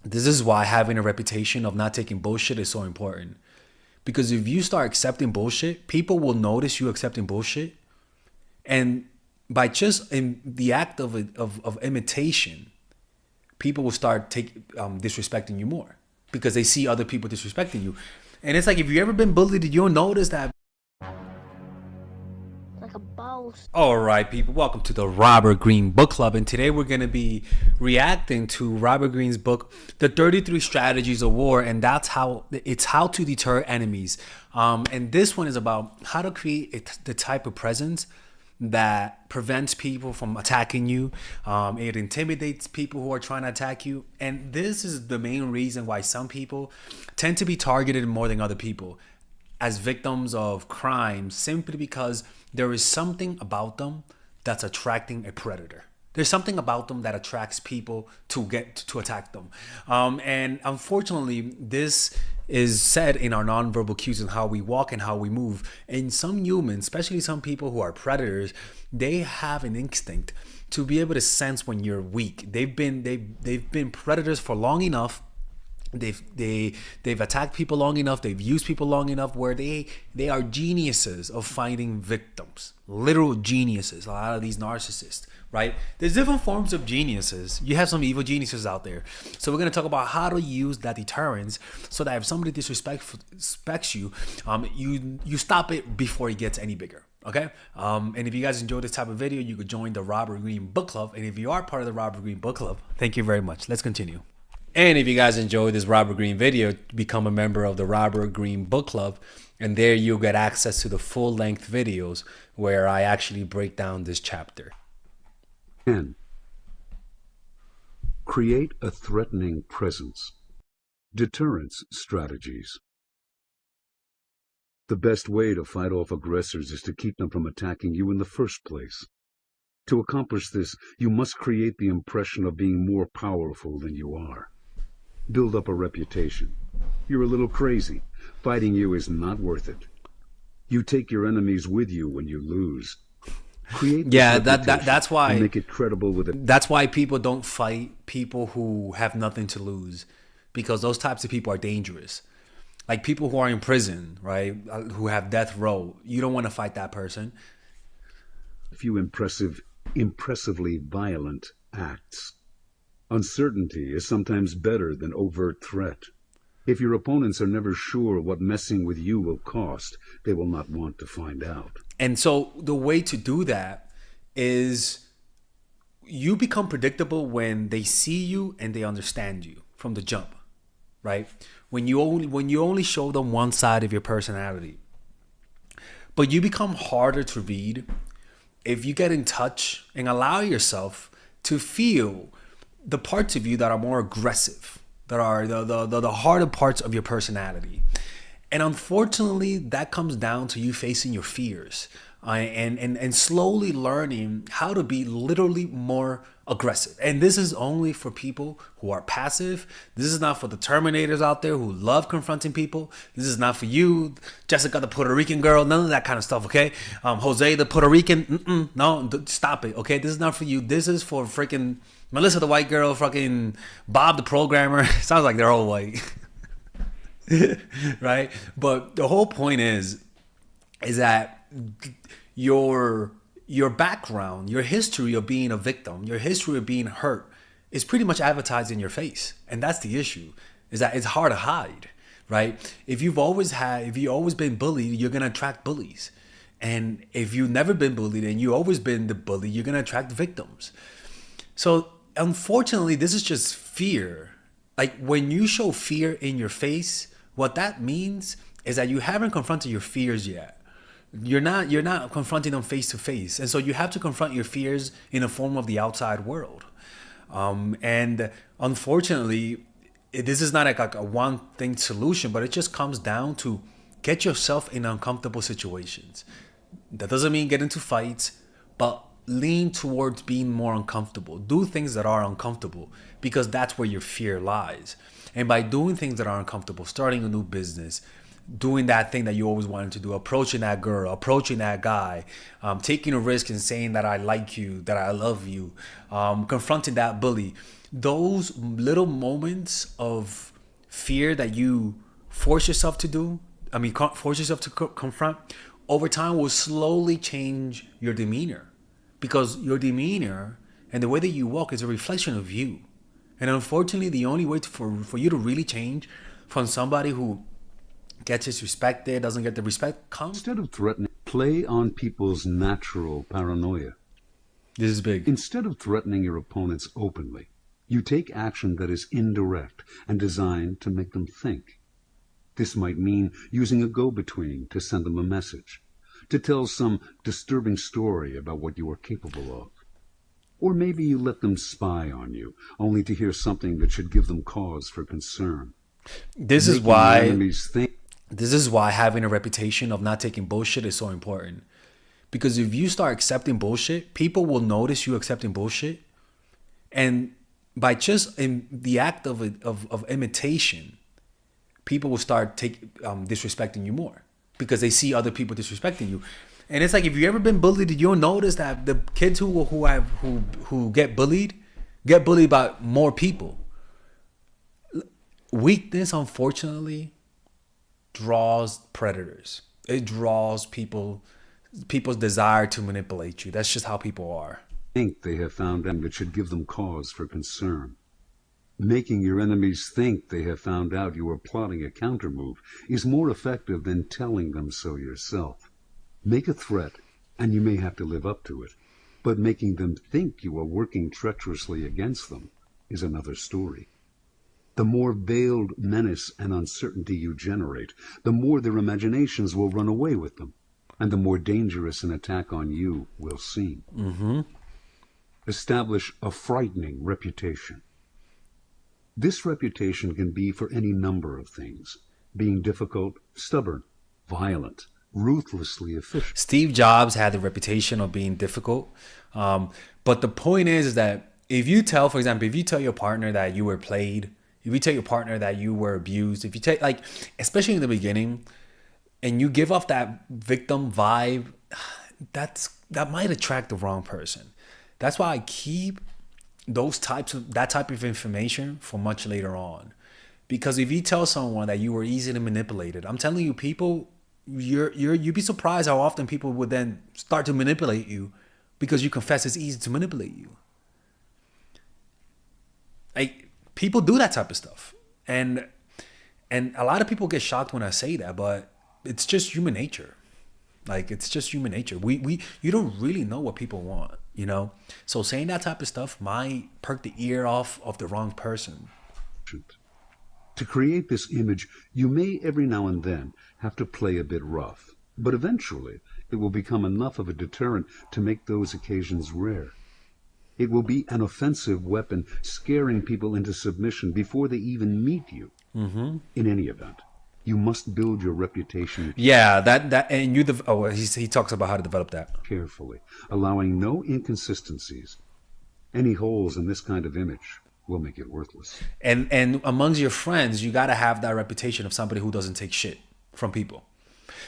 This is why having a reputation of not taking bullshit is so important. Because if you start accepting bullshit, people will notice you accepting bullshit. And by just in the act of imitation, people will start disrespecting you more because they see other people disrespecting you. And it's like, if you ever been bullied, you'll notice that. Like a boss. All right, people, welcome to the Robert Greene Book Club. And today we're going to be reacting to Robert Greene's book, The 33 Strategies of War. And that's how to deter enemies. And this one is about how to create the type of presence that prevents people from attacking you. It intimidates people who are trying to attack you. And this is the main reason why some people tend to be targeted more than other people as victims of crime, simply because there is something about them that's attracting a predator. There's something about them that attracts people to attack them. And unfortunately, this is said in our nonverbal cues and how we walk and how we move. And some humans, especially some people who are predators, they have an instinct to be able to sense when you're weak. They've been predators for long enough. They've attacked people long enough. They've used people long enough where they are geniuses of finding victims, literal geniuses. A lot of these narcissists, right? There's different forms of geniuses. You have some evil geniuses out there. So we're going to talk about how to use that deterrence so that if somebody disrespects you, you stop it before it gets any bigger. Okay. And if you guys enjoyed this type of video, you could join the Robert Greene Book Club. And if you are part of the Robert Greene Book Club, thank you very much. Let's continue. And if you guys enjoyed this Robert Greene video, become a member of the Robert Greene Book Club. And there you'll get access to the full-length videos where I actually break down this chapter. 10. Create a threatening presence. Deterrence strategies. The best way to fight off aggressors is to keep them from attacking you in the first place. To accomplish this, you must create the impression of being more powerful than you are. Build up a reputation. You're a little crazy. Fighting you is not worth it. You take your enemies with you when you lose. Create that's why and make it credible with it. That's why people don't fight people who have nothing to lose, because those types of people are dangerous. Like people who are in prison, right? Who have death row. You don't want to fight that person. A few impressively violent acts. Uncertainty is sometimes better than overt threat. If your opponents are never sure what messing with you will cost, they will not want to find out. And so the way to do that is you become predictable when they see you and they understand you from the jump, right? When you only show them one side of your personality. But you become harder to read if you get in touch and allow yourself to feel the parts of you that are more aggressive, that are the harder parts of your personality. And unfortunately, that comes down to you facing your fears and slowly learning how to be literally more aggressive. And this is only for people who are passive. This is not for the Terminators out there who love confronting people. This is not for you, Jessica, the Puerto Rican girl, none of that kind of stuff, okay? Jose, the Puerto Rican, no, stop it, okay? This is not for you. This is for freaking Melissa, the white girl, fucking Bob, the programmer. Sounds like they're all white. Right? But the whole point is that your background, your history of being a victim, your history of being hurt is pretty much advertised in your face. And that's the issue, is that it's hard to hide, right? If you've always been bullied, you're going to attract bullies. And if you've never been bullied and you've always been the bully, you're going to attract victims. So unfortunately, this is just fear. Like when you show fear in your face, what that means is that you haven't confronted your fears yet. You're not confronting them face to face. And so you have to confront your fears in the form of the outside world. And unfortunately, this is not like a one thing solution, but it just comes down to get yourself in uncomfortable situations. That doesn't mean get into fights, but lean towards being more uncomfortable. Do things that are uncomfortable because that's where your fear lies. And by doing things that are uncomfortable, starting a new business, doing that thing that you always wanted to do, approaching that girl, approaching that guy, taking a risk and saying that I like you, that I love you, confronting that bully. Those little moments of fear that you force yourself to do, force yourself to confront, over time will slowly change your demeanor, because your demeanor and the way that you walk is a reflection of you. And unfortunately, the only way for you to really change from somebody who gets disrespected, doesn't get the respect, comes. Instead of threatening, play on people's natural paranoia. This is big. Instead of threatening your opponents openly, you take action that is indirect and designed to make them think. This might mean using a go-between to send them a message, to tell some disturbing story about what you are capable of. Or maybe you let them spy on you, only to hear something that should give them cause for concern. This is Making your why enemies think. this is why having a reputation of not taking bullshit is so important. Because if you start accepting bullshit, people will notice you accepting bullshit, and by just in the act of imitation, people will start disrespecting you more because they see other people disrespecting you. And it's like, if you ever been bullied, you'll notice that the kids who get bullied by more people. Weakness, unfortunately, draws predators. It draws people's desire to manipulate you. That's just how people are. Think they have found out that should give them cause for concern. Making your enemies think they have found out you are plotting a countermove is more effective than telling them so yourself. Make a threat, and you may have to live up to it, but making them think you are working treacherously against them is another story. The more veiled menace and uncertainty you generate, the more their imaginations will run away with them, and the more dangerous an attack on you will seem. Establish a frightening reputation. This reputation can be for any number of things: being difficult, stubborn, violent, ruthlessly efficient. Steve Jobs had the reputation of being difficult. But the point is that if you tell your partner that you were played, if you tell your partner that you were abused, if you take, like, especially in the beginning, and you give off that victim vibe, that might attract the wrong person. That's why I keep that type of information for much later on. Because if you tell someone that you were easily manipulated, I'm telling you, people, you'd be surprised how often people would then start to manipulate you because you confess it's easy to manipulate you. Like, people do that type of stuff, and a lot of people get shocked when I say that, but it's just human nature. Like, it's just human nature. You don't really know what people want, you know? So saying that type of stuff might perk the ear off of the wrong person. To create this image, you may every now and then have to play a bit rough, but eventually it will become enough of a deterrent to make those occasions rare. It will be an offensive weapon, scaring people into submission before they even meet you. In any event, you must build your reputation. Yeah, and he talks about how to develop that Carefully, allowing no inconsistencies. Any holes in this kind of image will make it worthless. And amongst your friends, you got to have that reputation of somebody who doesn't take shit from people,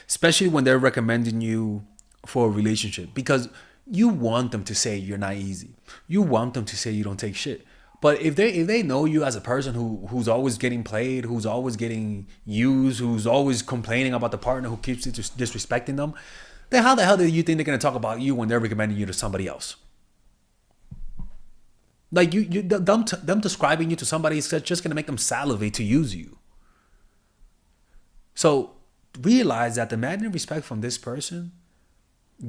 especially when they're recommending you for a relationship, because you want them to say you're not easy. You want them to say you don't take shit. But if they know you as a person who's always getting played, who's always getting used, who's always complaining about the partner who keeps disrespecting them, then how the hell do you think they're going to talk about you when they're recommending you to somebody else? Like, them describing you to somebody is just going to make them salivate to use you. So realize that demanding respect from this person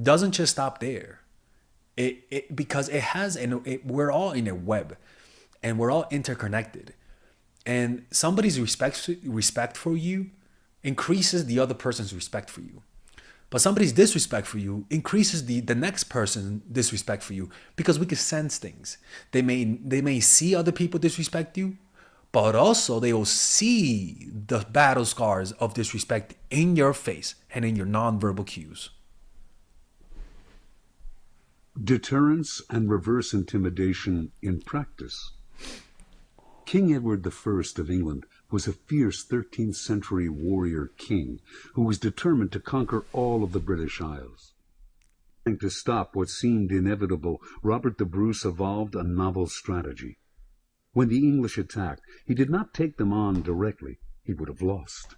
doesn't just stop there. Because we're all in a web, and we're all interconnected. And somebody's respect for you increases the other person's respect for you. But somebody's disrespect for you increases the next person's disrespect for you, because we can sense things. They may see other people disrespect you, but also they will see the battle scars of disrespect in your face and in your nonverbal cues. Deterrence and reverse intimidation in practice. King Edward I of England was a fierce 13th century warrior king who was determined to conquer all of the British Isles. To stop what seemed inevitable, Robert the Bruce evolved a novel strategy. When the English attacked, he did not take them on directly. He would have lost.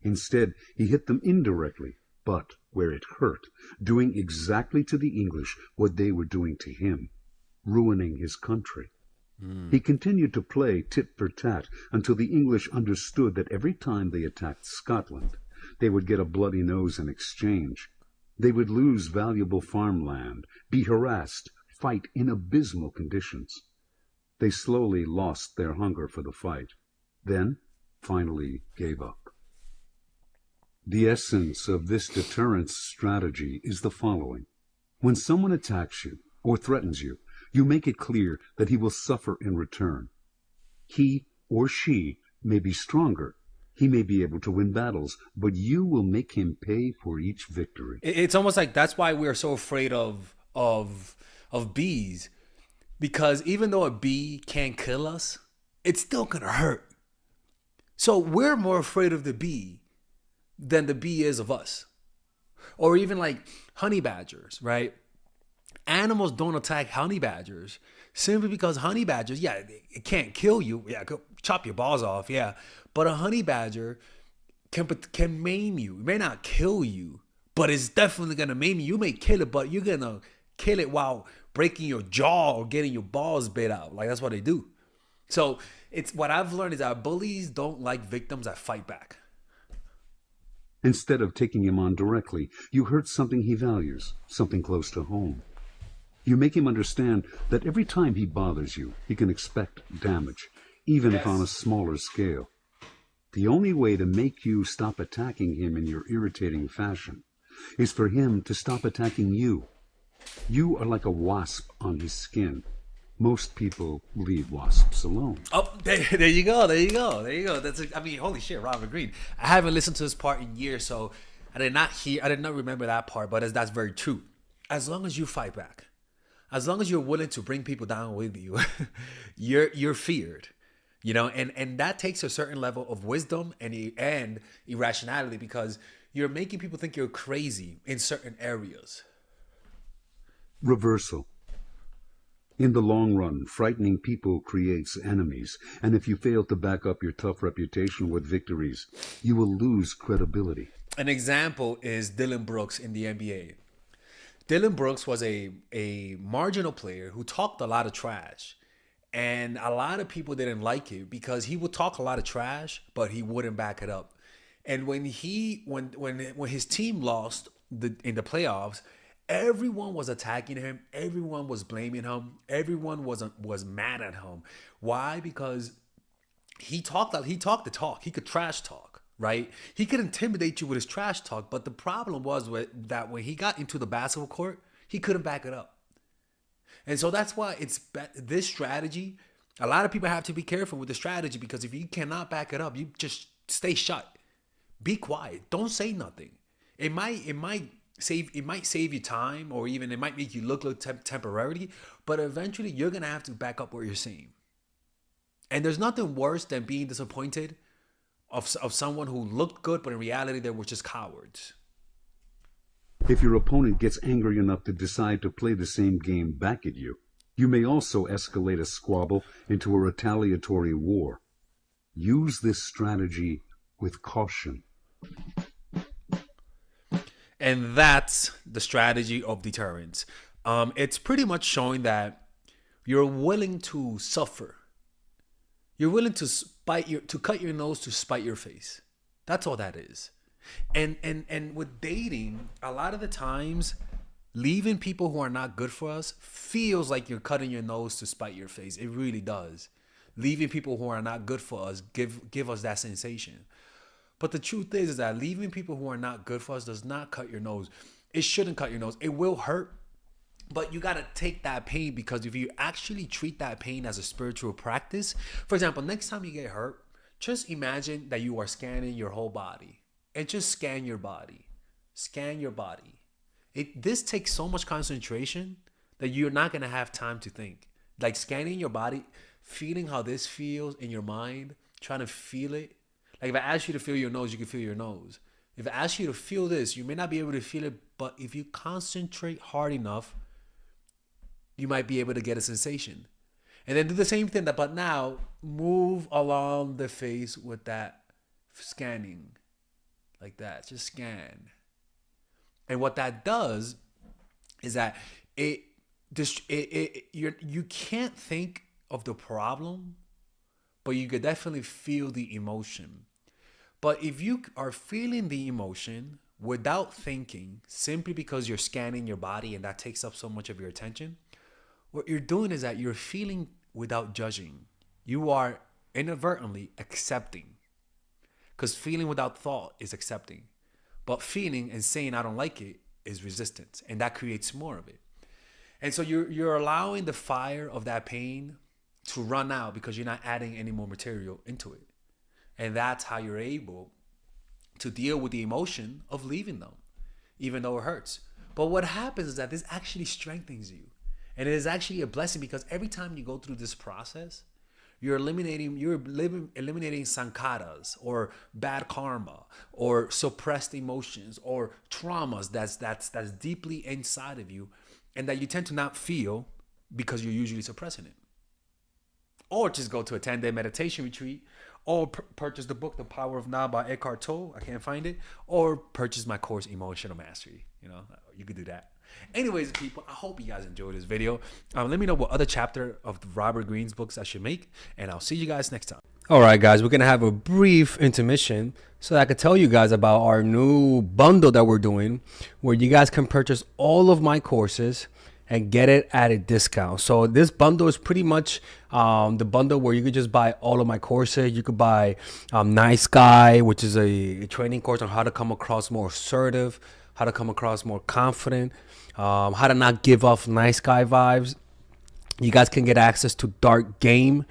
Instead, he hit them indirectly, but where it hurt, doing exactly to the English what they were doing to him, ruining his country. He continued to play tit for tat until the English understood that every time they attacked Scotland, they would get a bloody nose in exchange. They would lose valuable farmland, be harassed, fight in abysmal conditions. They slowly lost their hunger for the fight, then finally gave up. The essence of this deterrence strategy is the following. When someone attacks you or threatens you, you make it clear that he will suffer in return. He or she may be stronger. He may be able to win battles, but you will make him pay for each victory. It's almost like that's why we're so afraid of bees, because even though a bee can't kill us, it's still gonna hurt. So we're more afraid of the bee than the bee is of us. Or even like honey badgers, right? Animals don't attack honey badgers simply because honey badgers, yeah, it can't kill you. Yeah, go chop your balls off, yeah. But a honey badger can maim you. It may not kill you, but it's definitely gonna maim you. You may kill it, but you're gonna kill it while breaking your jaw or getting your balls bit out. Like that's what they do. So it's what I've learned is that bullies don't like victims that fight back. Instead of taking him on directly, you hurt something he values, something close to home. You make him understand that every time he bothers you, he can expect damage, even if on a smaller scale. The only way to make you stop attacking him in your irritating fashion is for him to stop attacking you. You are like a wasp on his skin. Most people leave wasps alone. Oh, there you go. There you go. There you go. I mean, holy shit, Robert Greene. I haven't listened to this part in years, so I did not remember that part, but that's very true. As long as you fight back, as long as you're willing to bring people down with you, you're feared. You know, and that takes a certain level of wisdom and irrationality, because you're making people think you're crazy in certain areas. Reversal. In the long run, frightening people creates enemies, and if you fail to back up your tough reputation with victories, you will lose credibility. An example is Dillon Brooks in the NBA. Dillon Brooks was a marginal player who talked a lot of trash. And a lot of people didn't like it because he would talk a lot of trash, but he wouldn't back it up. And when his team lost in the playoffs, everyone was attacking him. Everyone was blaming him. Everyone was mad at him. Why? Because he talked the talk. He could trash talk, right? He could intimidate you with his trash talk. But the problem was that when he got into the basketball court, he couldn't back it up. And so that's why this strategy, a lot of people have to be careful with the strategy, because if you cannot back it up, you just stay shut. Be quiet. Don't say nothing. It might save you time, or even it might make you look temporarily, but eventually you're going to have to back up what you're saying. And there's nothing worse than being disappointed of someone who looked good, but in reality they were just cowards. If your opponent gets angry enough to decide to play the same game back at you, you may also escalate a squabble into a retaliatory war. Use this strategy with caution. And that's the strategy of deterrence. It's pretty much showing that you're willing to suffer. You're willing to cut your nose to spite your face. That's all that is. And with dating, a lot of the times, leaving people who are not good for us feels like you're cutting your nose to spite your face. It really does. Leaving people who are not good for us give us that sensation. But the truth is that leaving people who are not good for us does not cut your nose. It shouldn't cut your nose. It will hurt, but you got to take that pain, because if you actually treat that pain as a spiritual practice, for example, next time you get hurt, just imagine that you are scanning your whole body. And just scan your body. Scan your body. This takes so much concentration that you're not going to have time to think. Like scanning your body feeling how this feels in your mind, trying to feel it. Like if I ask you to feel your nose, you can feel your nose. If I ask you to feel this, you may not be able to feel it, but if you concentrate hard enough, you might be able to get a sensation. And then do the same thing, but now move along the face with that scanning. Like that. Just scan. And what that does is that you can't think of the problem, but you could definitely feel the emotion. But if you are feeling the emotion without thinking, simply because you're scanning your body and that takes up so much of your attention, what you're doing is that you're feeling without judging. You are inadvertently accepting. Because feeling without thought is accepting. But feeling and saying I don't like it is resistance. And that creates more of it. And so you're allowing the fire of that pain to run out because you're not adding any more material into it. And that's how you're able to deal with the emotion of leaving them, even though it hurts. But what happens is that this actually strengthens you. And it is actually a blessing because every time you go through this process, you're eliminating sankaras or bad karma or suppressed emotions or traumas that's deeply inside of you and that you tend to not feel because you're usually suppressing it. Or just go to a 10-day meditation retreat, or purchase the book The Power of Now by Eckhart Tolle. I can't find it. Or purchase my course Emotional Mastery. You could do that. Anyways, people, I hope you guys enjoyed this video. Let me know what other chapter of Robert Greene's books I should make, and I'll see you guys next time. All right, guys, we're going to have a brief intermission so that I can tell you guys about our new bundle that we're doing where you guys can purchase all of my courses and get it at a discount. So this bundle is pretty much the bundle where you could just buy all of my courses. You could buy Nice Guy, which is a training course on how to come across more assertive, how to come across more confident, how to not give off nice guy vibes. You guys can get access to Dark Game,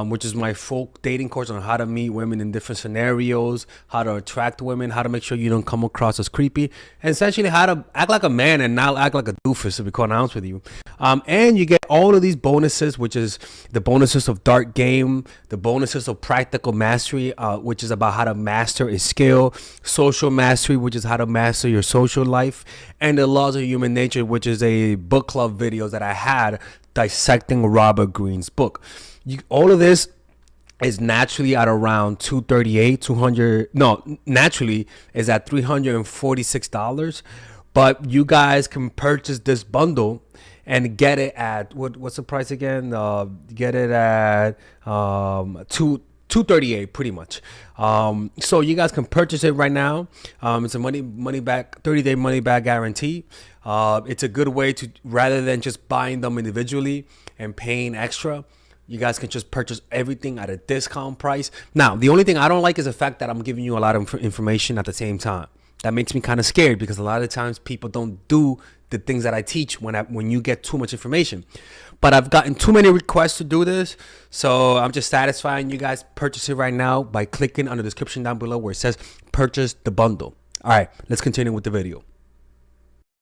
which is my full dating course on how to meet women in different scenarios, how to attract women, how to make sure you don't come across as creepy, and essentially how to act like a man and not act like a doofus, to be quite honest with you. And you get all of these bonuses, which is the bonuses of Dark Game, the bonuses of Practical Mastery, which is about how to master a skill, Social Mastery, which is how to master your social life, and the Laws of Human Nature, which is a book club video that I had dissecting Robert Greene's book. All of this is naturally at around naturally is at $346, but you guys can purchase this bundle and get it at what's the price again? Get it at $238 pretty much. So you guys can purchase it right now. It's a money back 30-day money back guarantee. It's a good way to, rather than just buying them individually and paying extra, you guys can just purchase everything at a discount price. Now, the only thing I don't like is the fact that I'm giving you a lot of information at the same time. That makes me kind of scared because a lot of times people don't do the things that I teach when you get too much information. But I've gotten too many requests to do this, so I'm just satisfying you guys. Purchase it right now by clicking on the description down below where it says purchase the bundle. All right, let's continue with the video.